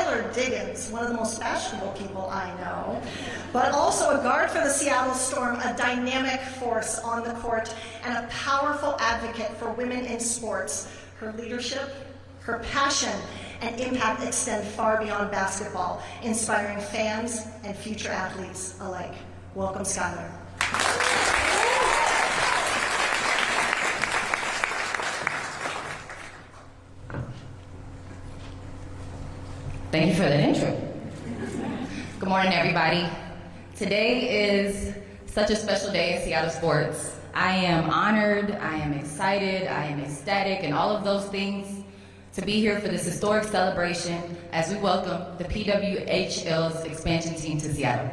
Skylar Diggins, one of the most fashionable people I know, but also a guard for the Seattle Storm, a dynamic force on the court, and a powerful advocate for women in sports. Her leadership, her passion, and impact extend far beyond basketball, inspiring fans and future athletes alike. Welcome, Skylar. Thank you for that intro. Good morning, everybody. Today is such a special day in Seattle sports. I am honored, I am excited, I am ecstatic, and all of those things to be here for this historic celebration as we welcome the PWHL's expansion team to Seattle.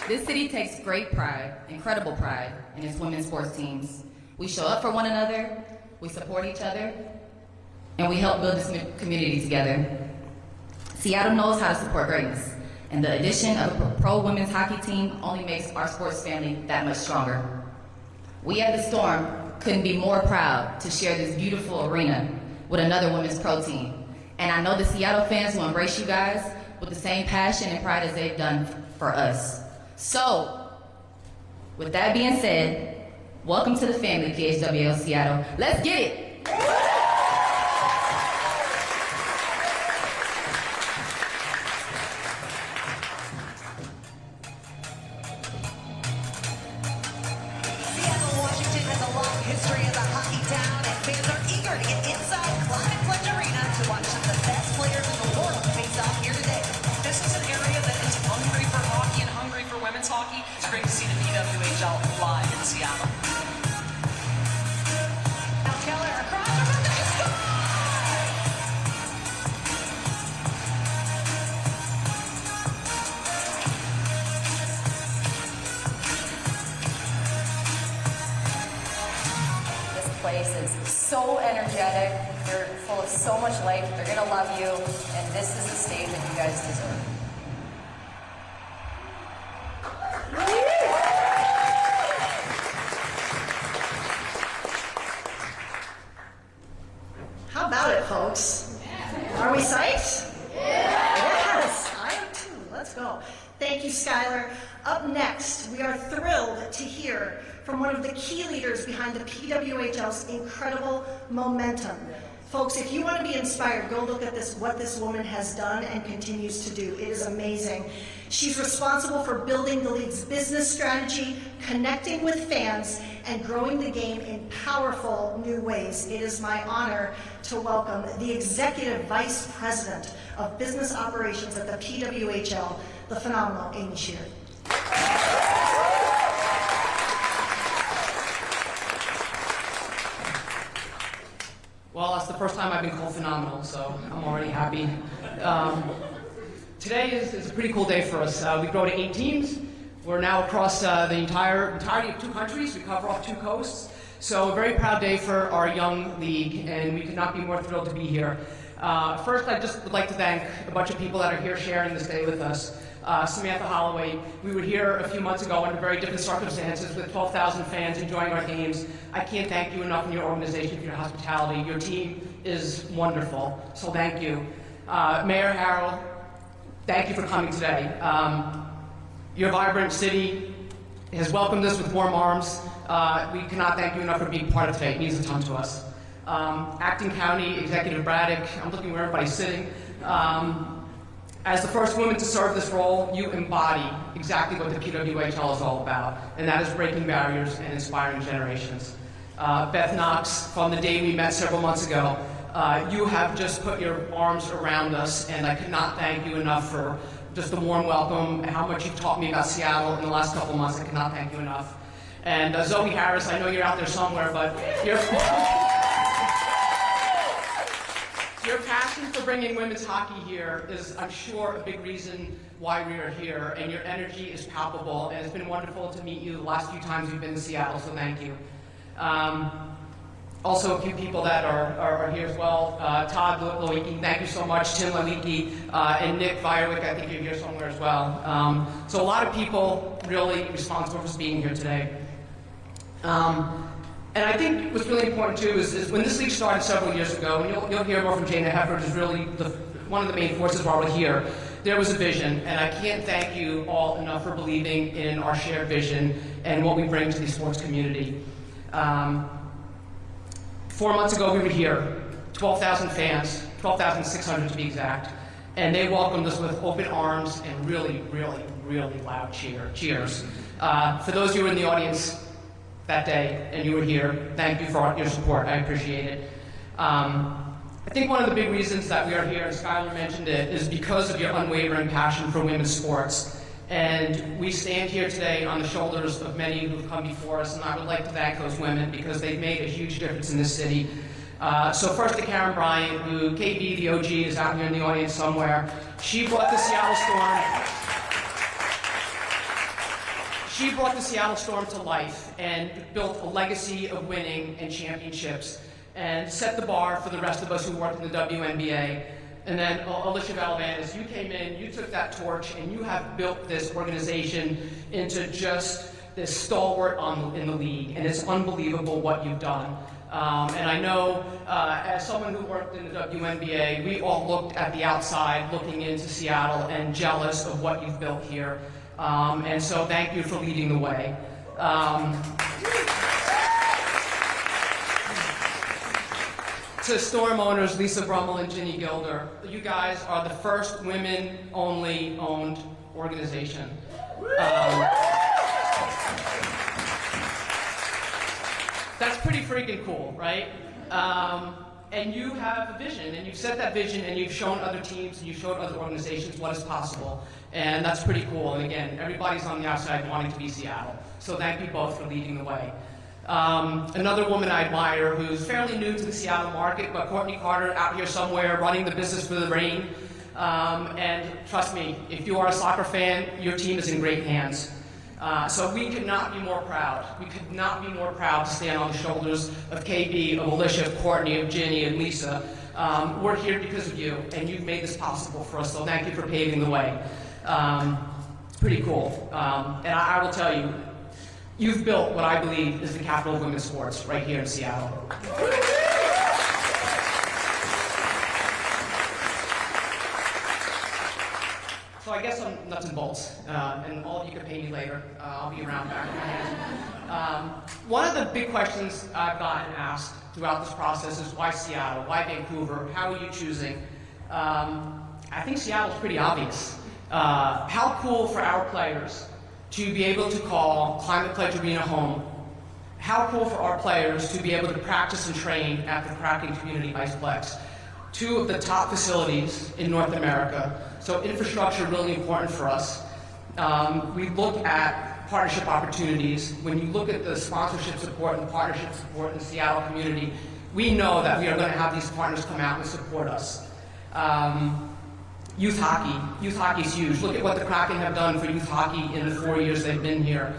This city takes great pride, incredible pride, in its women's sports teams. We show up for one another, we support each other, and we help build this community together. Seattle knows how to support greatness, and the addition of a pro women's hockey team only makes our sports family that much stronger. We at the Storm couldn't be more proud to share this beautiful arena with another women's pro team. And I know the Seattle fans will embrace you guys with the same passion and pride as they've done for us. So, with that being said, welcome to the family, PWHL Seattle. Let's get it! Seattle, Washington has a long history as a hockey town, and fans are eager to get inside Climate Pledge Arena to watch some of the best players in the world face off here today. This is an area that is hungry for hockey and hungry for women's hockey. It's great to see the PWHL live in Seattle. Now Keller across the room, they score! This place is so energetic. They're full of so much life. They're going to love you, and this is the stage that you guys deserve. How about it, folks? Are we psyched? Yes, I am too. Let's go. Thank you, Skylar. Up next, we are thrilled to hear from one of the key leaders behind the PWHL's incredible momentum. Folks, if you want to be inspired, go look at what this woman has done and continues to do. It is amazing. She's responsible for building the league's business strategy, connecting with fans, and growing the game in powerful new ways. It is my honor to welcome the Executive Vice President of Business Operations at the PWHL, the phenomenal Amy Shear. Well, that's the first time I've been called phenomenal, so I'm already happy. Today is a pretty cool day for us. We grow to 8 teams. We're now across the entirety of 2 countries. We cover off 2 coasts. So a very proud day for our young league, and we could not be more thrilled to be here. First, I just would like to thank a bunch of people that are here sharing this day with us. Samantha Holloway, we were here a few months ago under very different circumstances with 12,000 fans enjoying our games. I can't thank you enough in your organization for your hospitality. Your team is wonderful, so thank you. Mayor Harrell, thank you for coming today. Your vibrant city has welcomed us with warm arms. We cannot thank you enough for being part of today. It means a ton to us. Acting County Executive Braddock, I'm looking where everybody's sitting. As the first woman to serve this role, you embody exactly what the PWHL is all about, and that is breaking barriers and inspiring generations. Beth Knox, from the day we met several months ago, you have just put your arms around us, and I could not thank you enough for just the warm welcome and how much you've taught me about Seattle in the last couple of months. I cannot thank you enough. And Zoe Harris, I know you're out there somewhere, but your passion for bringing women's hockey here is, I'm sure, a big reason why we are here, and your energy is palpable, and it's been wonderful to meet you the last few times we've been to Seattle, so thank you. Also, a few people that are here as well. Todd Loicki, thank you so much. Tim Loicki, and Nick Vierwick, I think you're here somewhere as well. So a lot of people really responsible for being here today. And I think what's really important too is when this league started several years ago, and you'll hear more from Jana Hefford, who's really one of the main forces while we're here, there was a vision, and I can't thank you all enough for believing in our shared vision and what we bring to the sports community. 4 months ago, we were here, 12,000 fans, 12,600 to be exact, and they welcomed us with open arms and really, really, really loud cheers. For those of you in the audience that day and you were here, thank you for your support. I appreciate it. I think one of the big reasons that we are here, and Skylar mentioned it, is because of your unwavering passion for women's sports. And we stand here today on the shoulders of many who have come before us, and I would like to thank those women because they've made a huge difference in this city. So first to Karen Bryant, who, KB, the OG, is out here in the audience somewhere. She brought the Seattle Storm. She brought the Seattle Storm to life and built a legacy of winning and championships and set the bar for the rest of us who worked in the WNBA. And then Alicia Valavanis, you came in, you took that torch, and you have built this organization into just this stalwart in the league, and it's unbelievable what you've done. And I know, as someone who worked in the WNBA, we all looked at the outside, looking into Seattle, and jealous of what you've built here. And so thank you for leading the way. To Storm owners Lisa Brummel and Ginny Gilder, you guys are the first women-only owned organization. That's pretty freaking cool, right? And you have a vision, and you've set that vision, and you've shown other teams, and you've shown other organizations what is possible. And that's pretty cool. And again, everybody's on the outside wanting to be Seattle. So thank you both for leading the way. Another woman I admire who's fairly new to the Seattle market, but Courtney Carter out here somewhere running the business for the Reign. And trust me, if you are a soccer fan, your team is in great hands. So we could not be more proud. We could not be more proud to stand on the shoulders of KB, of Alicia, of Courtney, of Ginny, and Lisa. We're here because of you, and you've made this possible for us, so thank you for paving the way. It's pretty cool. And I will tell you, you've built what I believe is the capital of women's sports right here in Seattle. So I guess I'm nuts and bolts, and all of you can pay me later. I'll be around back. One of the big questions I've gotten asked throughout this process is why Seattle? Why Vancouver? How are you choosing? I think Seattle's pretty obvious. How cool for our players to be able to call Climate Pledge Arena home. How cool for our players to be able to practice and train at the Kraken Community Iceplex. 2 of the top facilities in North America. So infrastructure really important for us. We look at partnership opportunities. When you look at the sponsorship support and partnership support in the Seattle community, we know that we are going to have these partners come out and support us. Youth hockey is huge. Look at what the Kraken have done for youth hockey in the 4 years they've been here.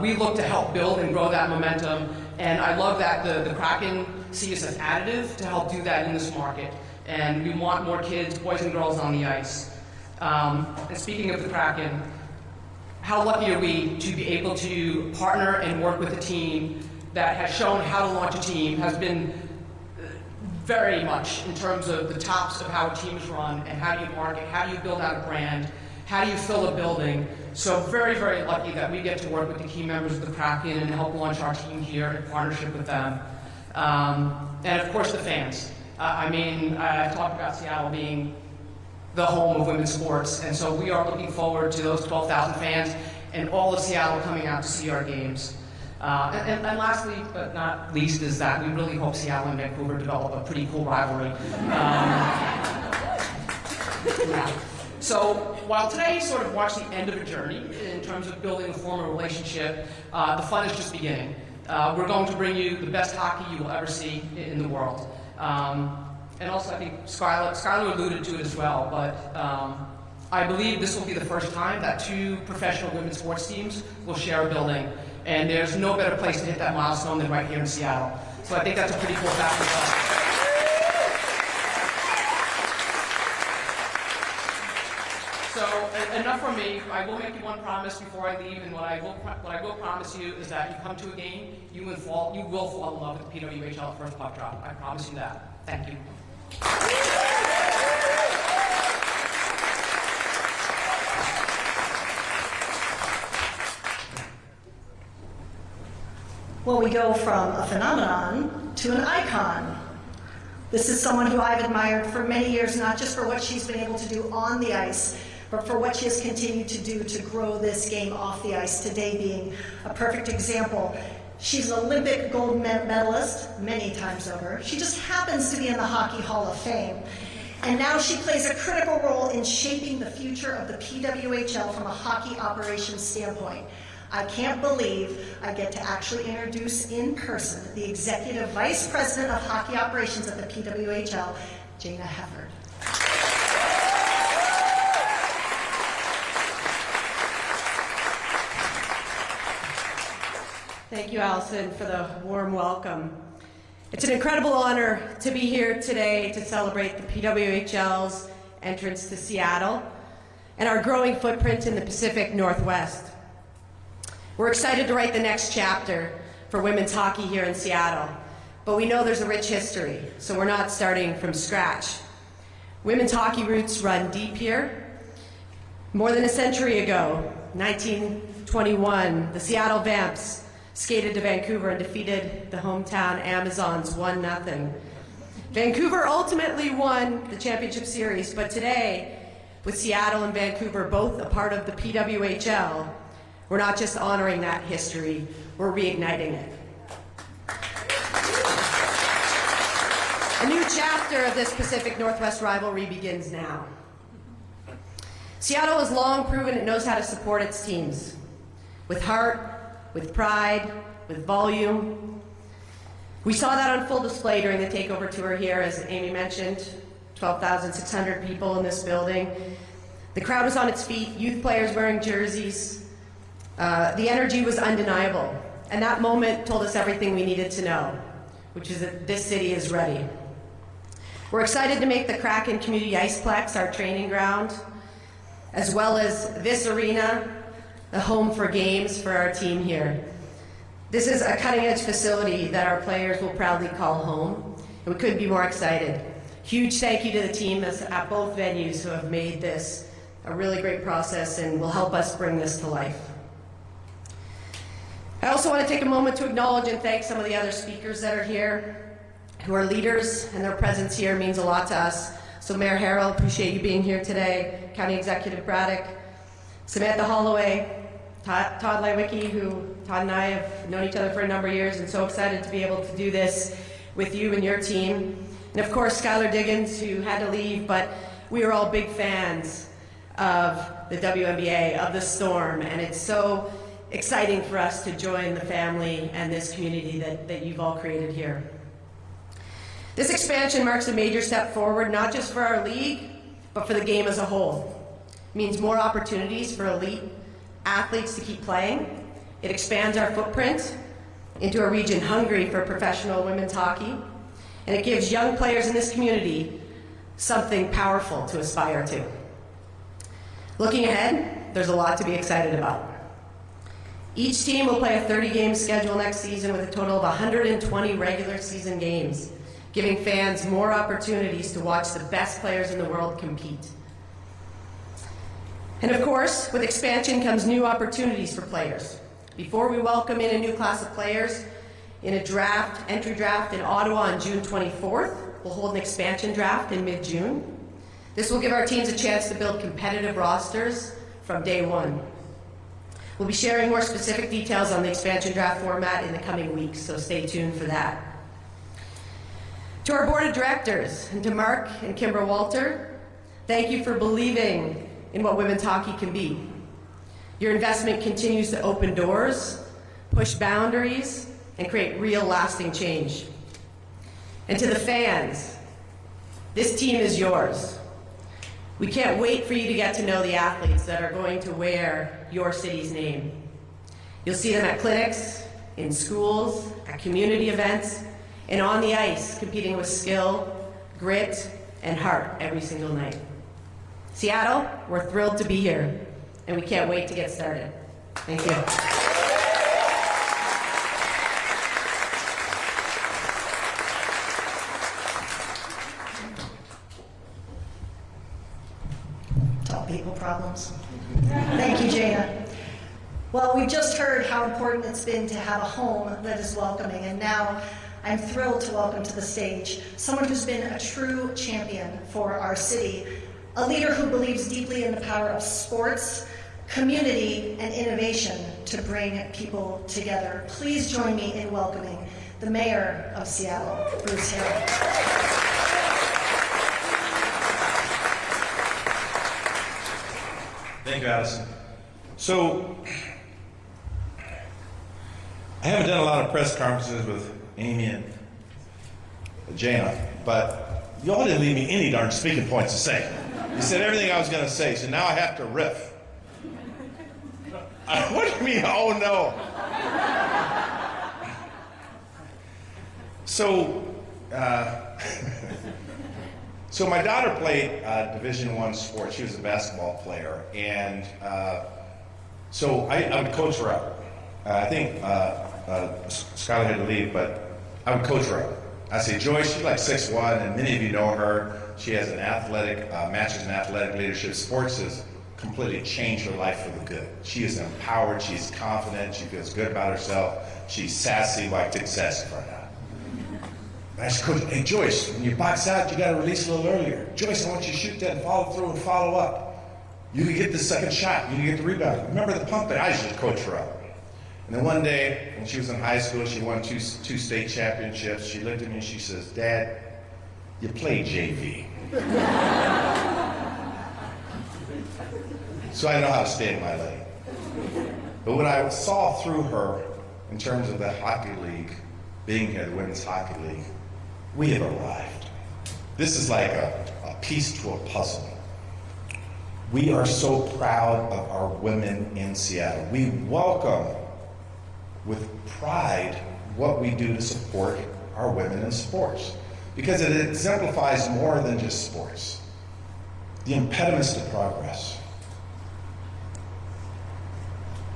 We look to help build and grow that momentum, and I love that the Kraken see us as additive to help do that in this market. And we want more kids, boys and girls, on the ice. And speaking of the Kraken, how lucky are we to be able to partner and work with a team that has shown how to launch a team, has been very much in terms of the tops of how a team is run and how do you market, how do you build out a brand, how do you fill a building. So very, very lucky that we get to work with the key members of the Kraken and help launch our team here in partnership with them. And of course the fans. I talked about Seattle being the home of women's sports, and so we are looking forward to those 12,000 fans and all of Seattle coming out to see our games. And lastly, but not least, is that we really hope Seattle and Vancouver develop a pretty cool rivalry. So while today sort of marks the end of a journey in terms of building a formal relationship, the fun is just beginning. We're going to bring you the best hockey you will ever see in the world. And also I think Skylar alluded to it as well, but I believe this will be the first time that 2 professional women's sports teams will share a building. And there's no better place to hit that milestone than right here in Seattle. So I think that's a pretty cool fact as well. So enough from me. I will make you one promise before I leave, and what I will promise you is that you come to a game, you will fall in love with the PWHL first puck drop. I promise you that. Thank you. Well, we go from a phenomenon to an icon. This is someone who I've admired for many years, not just for what she's been able to do on the ice, but for what she has continued to do to grow this game off the ice, today being a perfect example. She's an Olympic gold medalist many times over. She just happens to be in the Hockey Hall of Fame. And now she plays a critical role in shaping the future of the PWHL from a hockey operations standpoint. I can't believe I get to actually introduce in person the Executive Vice President of Hockey Operations at the PWHL, Jana Hefford. Thank you, Allison, for the warm welcome. It's an incredible honor to be here today to celebrate the PWHL's entrance to Seattle and our growing footprint in the Pacific Northwest. We're excited to write the next chapter for women's hockey here in Seattle, but we know there's a rich history, so we're not starting from scratch. Women's hockey roots run deep here. More than a century ago, 1921, the Seattle Vamps skated to Vancouver and defeated the hometown Amazons 1-0. Vancouver ultimately won the championship series, but today, with Seattle and Vancouver both a part of the PWHL, we're not just honoring that history, we're reigniting it. A new chapter of this Pacific Northwest rivalry begins now. Seattle has long proven it knows how to support its teams, with heart, with pride, with volume. We saw that on full display during the takeover tour here, as Amy mentioned, 12,600 people in this building. The crowd was on its feet, youth players wearing jerseys. The energy was undeniable, and that moment told us everything we needed to know, which is that this city is ready. We're excited to make the Kraken Community Iceplex our training ground, as well as this arena, a home for games for our team here. This is a cutting-edge facility that our players will proudly call home, and we couldn't be more excited. Huge thank you to the team at both venues who have made this a really great process and will help us bring this to life. I also want to take a moment to acknowledge and thank some of the other speakers that are here, who are leaders, and their presence here means a lot to us. So Mayor Harrell, appreciate you being here today. County Executive Braddock, Samantha Holloway, Todd Lewicki, who Todd and I have known each other for a number of years, and so excited to be able to do this with you and your team. And of course, Skylar Diggins, who had to leave, but we are all big fans of the WNBA, of the Storm, and it's so exciting for us to join the family and this community that you've all created here. This expansion marks a major step forward, not just for our league, but for the game as a whole. It means more opportunities for elite athletes to keep playing. It expands our footprint into a region hungry for professional women's hockey, and it gives young players in this community something powerful to aspire to. Looking ahead, there's a lot to be excited about. Each team will play a 30-game schedule next season with a total of 120 regular season games, giving fans more opportunities to watch the best players in the world compete. And of course, with expansion comes new opportunities for players. Before we welcome in a new class of players in a entry draft in Ottawa on June 24th, we'll hold an expansion draft in mid-June. This will give our teams a chance to build competitive rosters from day one. We'll be sharing more specific details on the expansion draft format in the coming weeks, so stay tuned for that. To our board of directors, and to Mark and Kimber Walter, thank you for believing in what women's hockey can be. Your investment continues to open doors, push boundaries, and create real lasting change. And to the fans, this team is yours. We can't wait for you to get to know the athletes that are going to wear your city's name. You'll see them at clinics, in schools, at community events, and on the ice, competing with skill, grit, and heart every single night. Seattle, we're thrilled to be here, and we can't wait to get started. Thank you. Tall people problems. Thank you, Jana. Well, we've just heard how important it's been to have a home that is welcoming, and now I'm thrilled to welcome to the stage someone who's been a true champion for our city, a leader who believes deeply in the power of sports, community, and innovation to bring people together. Please join me in welcoming the Mayor of Seattle, Bruce Harrell. Thank you, Allison. So, I haven't done a lot of press conferences with Amy and Jana, but y'all didn't leave me any darn speaking points to say. You said everything I was going to say, so now I have to riff. What do you mean, oh no? So, so my daughter played Division I sports. She was a basketball player, and so I would coach her up. I think Skylar had to leave, but I would coach her up. I say, Joyce, she's like 6'1", and many of you know her. She has an athletic, master's in athletic leadership. Sports has completely changed her life for the good. She is empowered, she's confident, she feels good about herself. She's sassy, well, I take sassy for now. I said, Coach, hey Joyce, when you box out, you gotta release a little earlier. Joyce, I want you to shoot that and follow through and follow up. You can get the second shot, you can get the rebound. Remember the pump that I used to coach her up. And then one day, when she was in high school, she won two state championships. She looked at me and she says, Dad, you played JV. So I know how to stay in my lane. But when I saw through her, in terms of the hockey league, being here, the Women's Hockey League, we have arrived. This is like a piece to a puzzle. We are so proud of our women in Seattle. We welcome with pride what we do to support our women in sports, because it exemplifies more than just sports. The impediments to progress,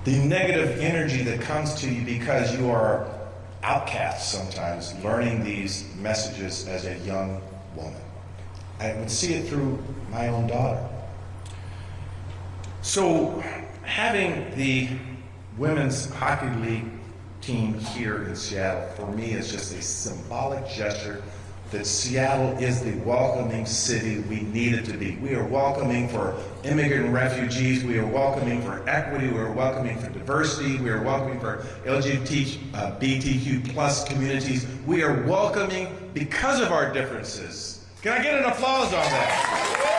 the negative energy that comes to you because you are outcasts sometimes, learning these messages as a young woman. I would see it through my own daughter. So having the Women's Hockey League team here in Seattle, for me, is just a symbolic gesture that Seattle is the welcoming city we need it to be. We are welcoming for immigrant and refugees. We are welcoming for equity. We are welcoming for diversity. We are welcoming for LGBTQ plus communities. We are welcoming because of our differences. Can I get an applause on that?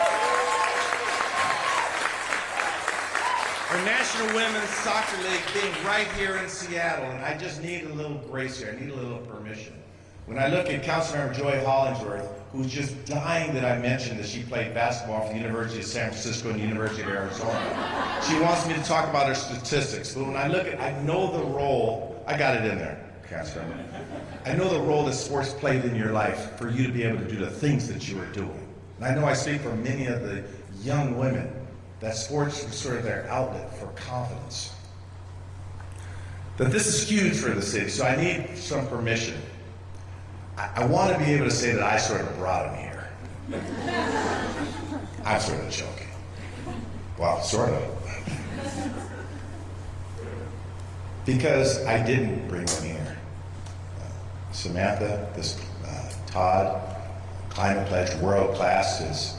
Our National Women's Soccer League being right here in Seattle, and I just need a little grace here. I need a little permission. When I look at Councilmember Joy Hollingsworth, who's just dying that I mentioned that she played basketball for the University of San Francisco and the University of Arizona. She wants me to talk about her statistics, but when I look at, I know the role, I got it in there, Councilmember. I know the role that sports played in your life for you to be able to do the things that you are doing. And I know I speak for many of the young women that sports was sort of their outlet for confidence. That this is huge for the city, so I need some permission. I want to be able to say that I sort of brought him here. I'm sort of joking. Well, sort of. Because I didn't bring him here. Samantha, Todd, Climate Pledge, world class, as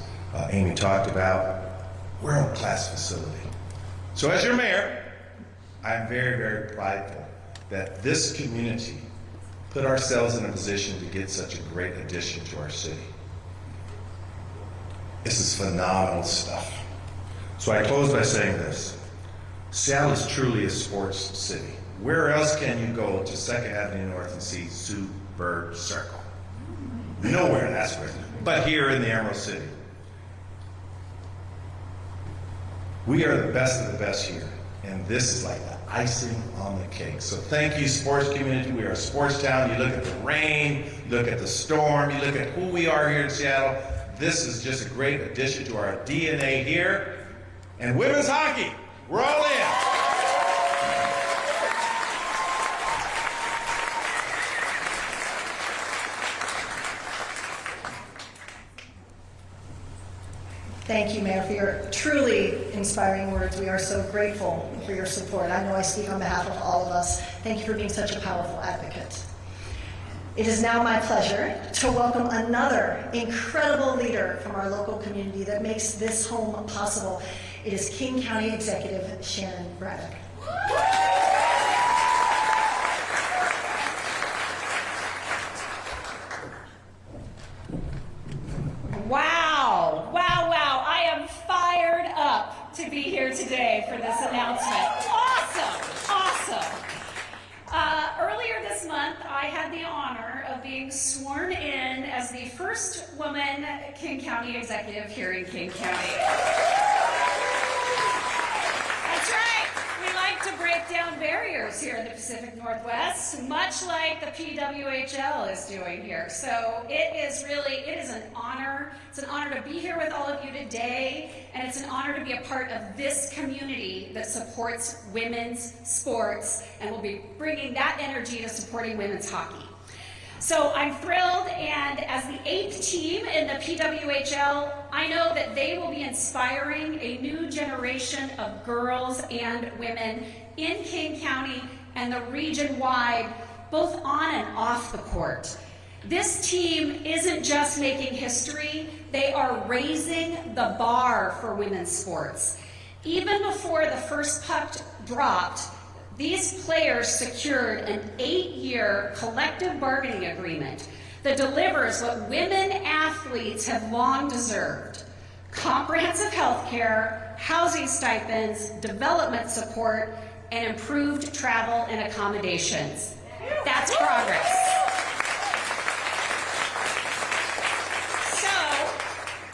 Amy talked about. World-class facility. So as your mayor, I'm very, very prideful that this community put ourselves in a position to get such a great addition to our city. This is phenomenal stuff. So I close by saying this. Seattle is truly a sports city. Where else can you go to 2nd Avenue North and see Zoo Bird Circle? Nowhere, that's where. But here in the Emerald City. We are the best of the best here, and this is like the icing on the cake. So thank you, sports community. We are a sports town. You look at the rain, you look at the storm, you look at who we are here in Seattle. this is just a great addition to our DNA here. And women's hockey, we're all in. Thank you, Mayor, for your truly inspiring words. We are so grateful for your support. I know I speak on behalf of all of us. Thank you for being such a powerful advocate. It is now my pleasure to welcome another incredible leader from our local community that makes this home possible. It is King County Executive Shannon Braddock. Wow, wow, wow. I am fired up to be here today for this announcement. Awesome, awesome. Earlier this month, I had the honor of being sworn in as the first woman King County executive here in King County. That's right. We like to break down barriers here in the Pacific Northwest, much like the PWHL is doing here. So it is an honor. It's an honor to be here with all of you today, and it's an honor to be a part of this community that supports women's sports and will be bringing that energy to supporting women's hockey. So I'm thrilled, and as the 8th team in the PWHL, I know that they will be inspiring a new generation of girls and women in King County and the region-wide, both on and off the court. This team isn't just making history, they are raising the bar for women's sports. Even before the first puck dropped, these players secured an 8-year collective bargaining agreement that delivers what women athletes have long deserved: comprehensive health care, housing stipends, development support, and improved travel and accommodations. That's progress. So,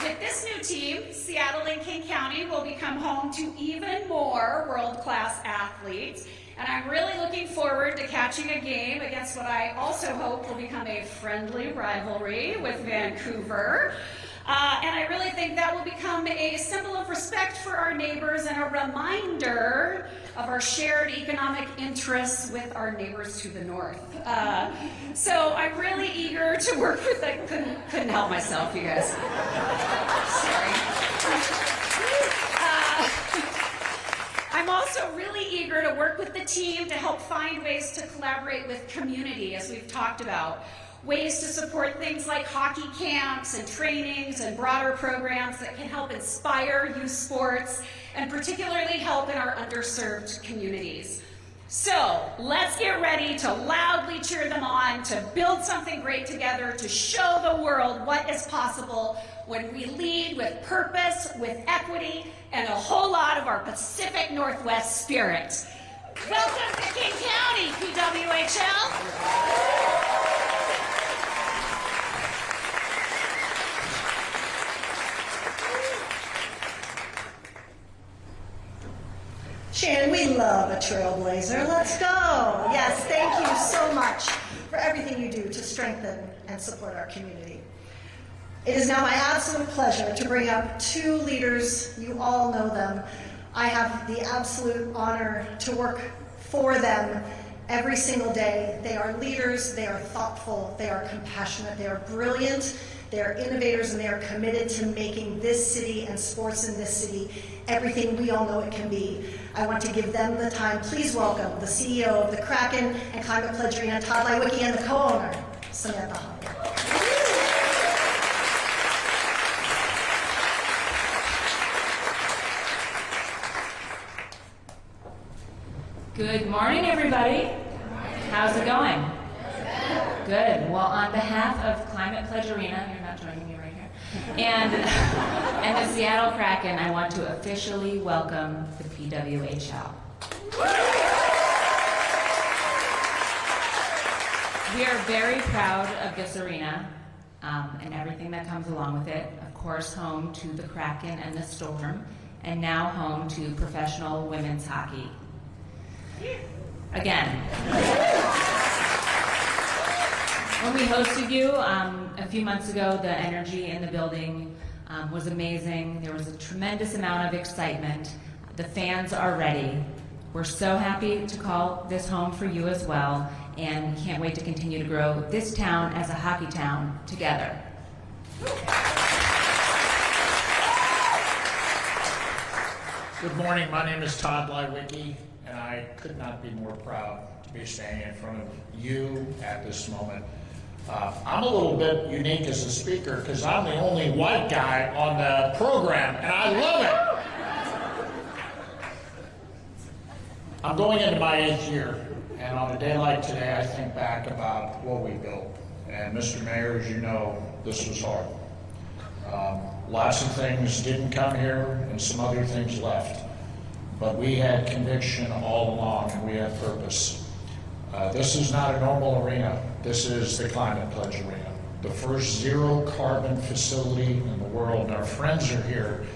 with this new team, Seattle and King County will become home to even more world-class athletes. And I'm really looking forward to catching a game against what I also hope will become a friendly rivalry with Vancouver. And I really think that will become a symbol of respect for our neighbors and a reminder of our shared economic interests with our neighbors to the north. So I'm really eager to work with it. Couldn't help myself, you guys. Sorry. I'm also really eager to work with the team to help find ways to collaborate with community, as we've talked about. Ways to support things like hockey camps and trainings and broader programs that can help inspire youth sports and particularly help in our underserved communities. So let's get ready to loudly cheer them on, to build something great together, to show the world what is possible when we lead with purpose, with equity, and a whole lot of our Pacific Northwest spirit. Welcome to King County, PWHL. Shannon, we love a trailblazer. Let's go. Yes, thank you so much for everything you do to strengthen and support our community. It is now my absolute pleasure to bring up two leaders. You all know them. I have the absolute honor to work for them every single day. They are leaders, they are thoughtful, they are compassionate, they are brilliant, they are innovators, and they are committed to making this city and sports in this city everything we all know it can be. I want to give them the time. Please welcome the CEO of the Kraken and Climate Pledge Arena, Todd Lywicki, and the co-owner, Samantha Hall. Good morning, everybody. How's it going? Good. Well, on behalf of Climate Pledge Arena, you're not joining me right here, and the Seattle Kraken, I want to officially welcome the PWHL. We are very proud of this arena and everything that comes along with it. Of course, home to the Kraken and the Storm, and now home to professional women's hockey. Again. When we hosted you a few months ago, the energy in the building was amazing. There was a tremendous amount of excitement. The fans are ready. We're so happy to call this home for you as well, and can't wait to continue to grow this town as a hockey town together. Good morning, my name is Todd Lywicki, and I could not be more proud to be standing in front of you at this moment. I'm a little bit unique as a speaker because I'm the only white guy on the program, and I love it. I'm going into my 8th year, and on a day like today, I think back about what we built. And Mr. Mayor, as you know, this was hard. Lots of things didn't come here, and some other things left. But we had conviction all along, and we had purpose. This is not a normal arena. This is the Climate Pledge Arena, the first zero-carbon facility in the world. And our friends are here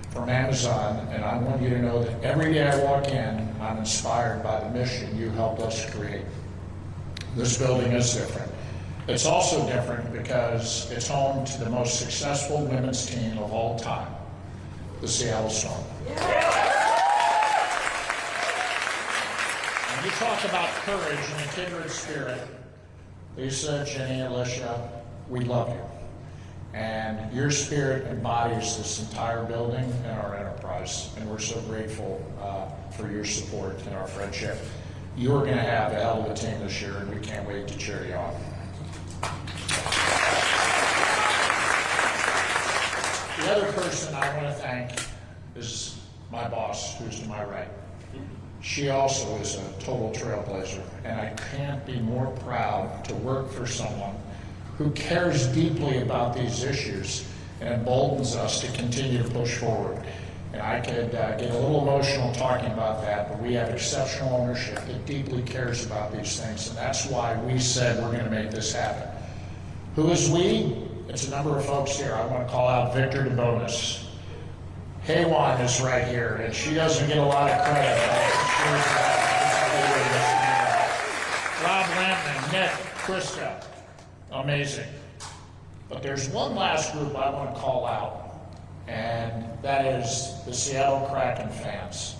from Amazon, and I want you to know that every day I walk in, I'm inspired by the mission you helped us create. This building is different. It's also different because it's home to the most successful women's team of all time, the Seattle Storm. When you talk about courage and a kindred spirit, Lisa, Jenny, Alicia, we love you. And your spirit embodies this entire building and our enterprise. And we're so grateful for your support and our friendship. You're going to have a hell of a team this year, and we can't wait to cheer you on. The other person I want to thank is my boss, who's to my right. She also is a total trailblazer, and I can't be more proud to work for someone who cares deeply about these issues and emboldens us to continue to push forward. And I could get a little emotional talking about that, but we have exceptional ownership that deeply cares about these things, and that's why we said we're going to make this happen. Who is we? It's a number of folks here. I want to call out Victor DeBonis. Haywan is right here, and she doesn't get a lot of credit. Rob Lampman, Nick, Krista, amazing. But there's one last group I want to call out, and that is the Seattle Kraken fans,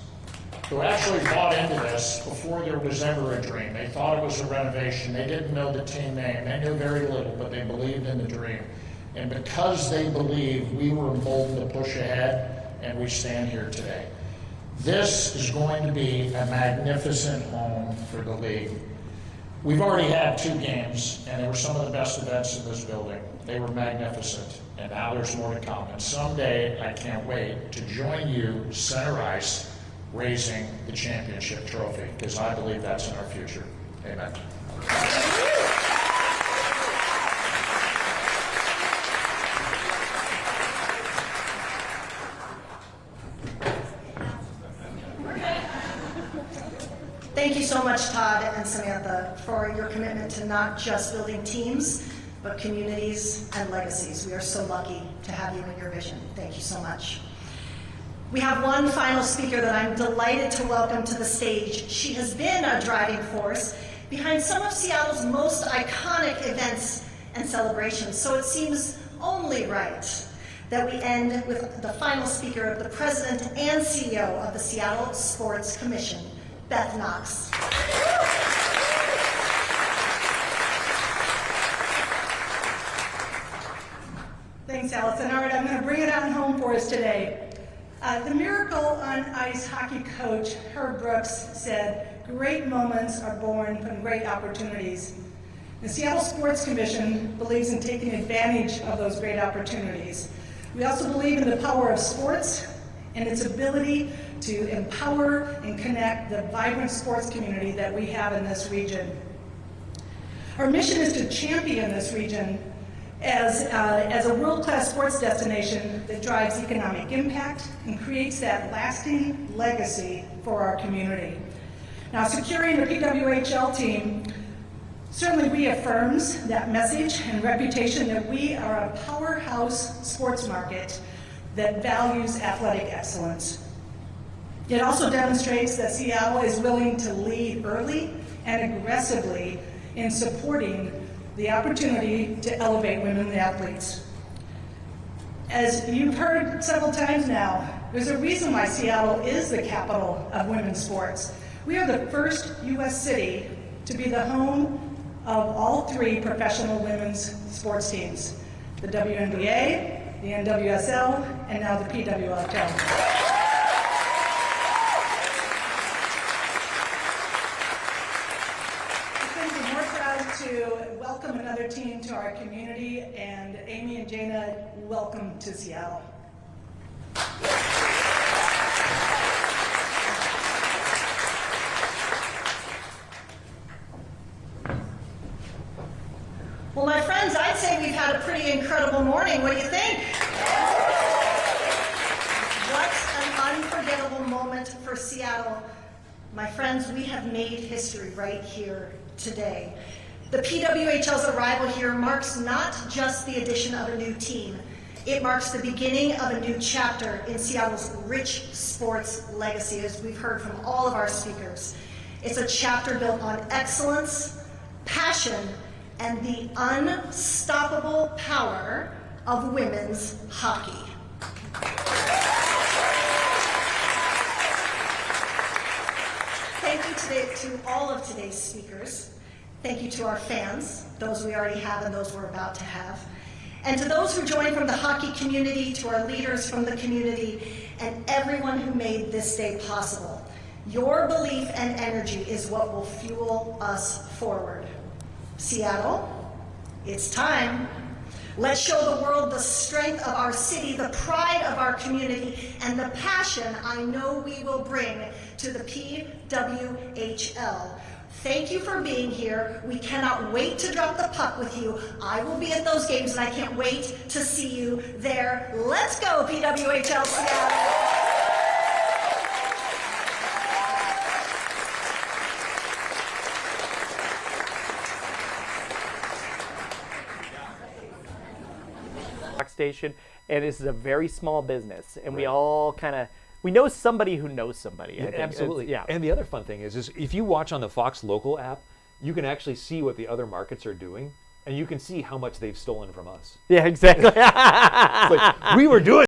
who actually bought into this before there was ever a dream. They thought it was a renovation. They didn't know the team name. They knew very little, but they believed in the dream. And because they believed, we were emboldened to push ahead, and we stand here today. This is going to be a magnificent home for the league. We've already had 2 games, and they were some of the best events in this building. They were magnificent, and now there's more to come. And someday, I can't wait to join you, center ice, raising the championship trophy, because I believe that's in our future. Amen. Thank you so much, Todd and Samantha, for your commitment to not just building teams, but communities and legacies. We are so lucky to have you in your vision. Thank you so much. We have one final speaker that I'm delighted to welcome to the stage. She has been a driving force behind some of Seattle's most iconic events and celebrations, so it seems only right that we end with the final speaker of the President and CEO of the Seattle Sports Commission, Beth Knox. Thanks, Allison. All right, I'm going to bring it on home for us today. The Miracle on Ice hockey coach, Herb Brooks, said, "Great moments are born from great opportunities." The Seattle Sports Commission believes in taking advantage of those great opportunities. We also believe in the power of sports and its ability to empower and connect the vibrant sports community that we have in this region. Our mission is to champion this region as a world-class sports destination that drives economic impact and creates that lasting legacy for our community. Now, securing the PWHL team certainly reaffirms that message and reputation that we are a powerhouse sports market that values athletic excellence. It also demonstrates that Seattle is willing to lead early and aggressively in supporting the opportunity to elevate women athletes. As you've heard several times now, there's a reason why Seattle is the capital of women's sports. We are the first U.S. city to be the home of all 3 professional women's sports teams, the WNBA, the NWSL, and now the PWHL. To welcome another team to our community, and Amy and Jana, welcome to Seattle. Well, my friends, I'd say we've had a pretty incredible morning. What do you think? What an unforgettable moment for Seattle. My friends, we have made history right here today. The PWHL's arrival here marks not just the addition of a new team, it marks the beginning of a new chapter in Seattle's rich sports legacy, as we've heard from all of our speakers. It's a chapter built on excellence, passion, and the unstoppable power of women's hockey. Thank you to all of today's speakers. Thank you to our fans, those we already have and those we're about to have. And to those who joined from the hockey community, to our leaders from the community, and everyone who made this day possible. Your belief and energy is what will fuel us forward. Seattle, it's time. Let's show the world the strength of our city, the pride of our community, and the passion I know we will bring to the PWHL. Thank you for being here. We cannot wait to drop the puck with you. I will be at those games, and I can't wait to see you there. Let's go, PWHL Seattle! Station, and this is a very small business, and we all kind of know somebody who knows somebody. I think. Absolutely. Yeah. And the other fun thing is if you watch on the Fox Local app, you can actually see what the other markets are doing, and you can see how much they've stolen from us. Yeah, exactly. It's like, we were doing